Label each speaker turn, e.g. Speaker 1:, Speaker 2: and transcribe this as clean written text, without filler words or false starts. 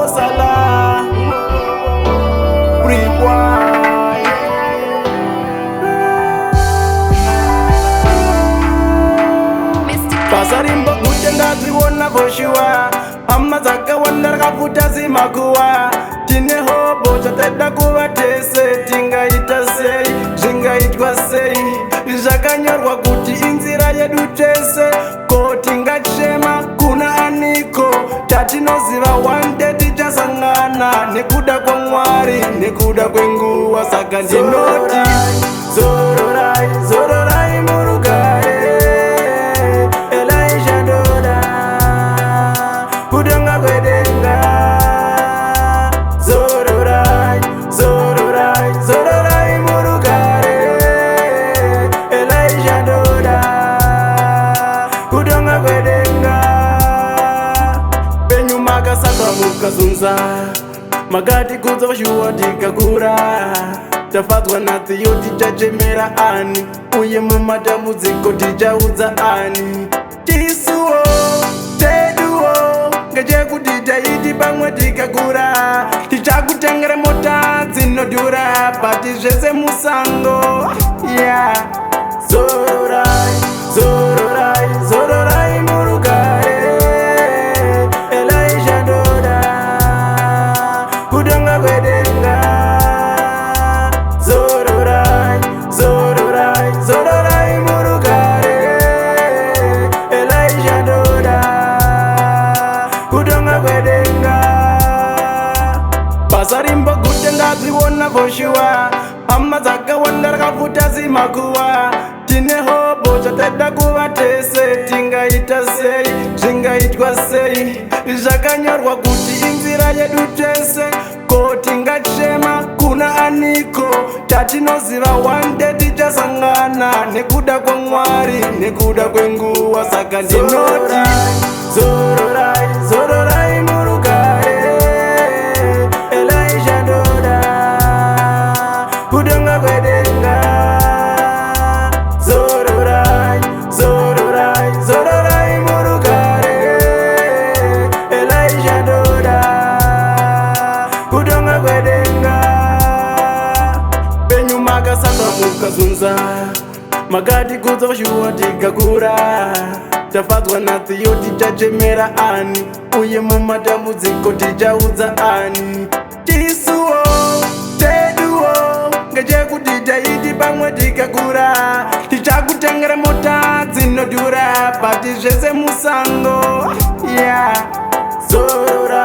Speaker 1: sala Rewind. Pasarimbo kutenga ziwona voshiwa Amma zaka wanda kafuta zimakuwa Tine hobo chatenda kuwa tese Tingaita sei, zvingaitwa sei Zvakanyorwa kuti inzira yedu tese Ko tingachema kuna aniko Tatinoziva one day tichasangana Nekuda kwa Mwari, nekuda kwenguwa Saka ndinoti Zororai, zororai murugare Kazunza magati kuza vashuwa tikakura tafatwa natsiyo tichachemera ani uye mumatambudziko tichaudza ani tisuwo teduwo ngechekuti taiti pamwe tikakura tichakutengere mota dzinodhura pati zvese musango ya zororai zororai zororai murugare Pasarimbo kutenga ziwona voshiwa Amma zaka wanda kafuta zimakuwa Tine hobo chatenda kuwa tese Tingaita sei, zvingaitwa sei Zvakanyorwa kuti inzira yedu tese Ko tingachema kuna aniko Tatinoziva one day tichasangana Nekuda kwa Mwari, nekuda kwenguwa Saka ndinoti Zororai, zororai murugare Kazunza magati kuza vashuwa tikakura tafatwa natsiyo tichachemera ani uye mumatambudziko tichaudza ani tisuwo teduwo ngechekuti taiti pamwe tikakura tichakutengere mota dzinodhura pati zvese musango ya zora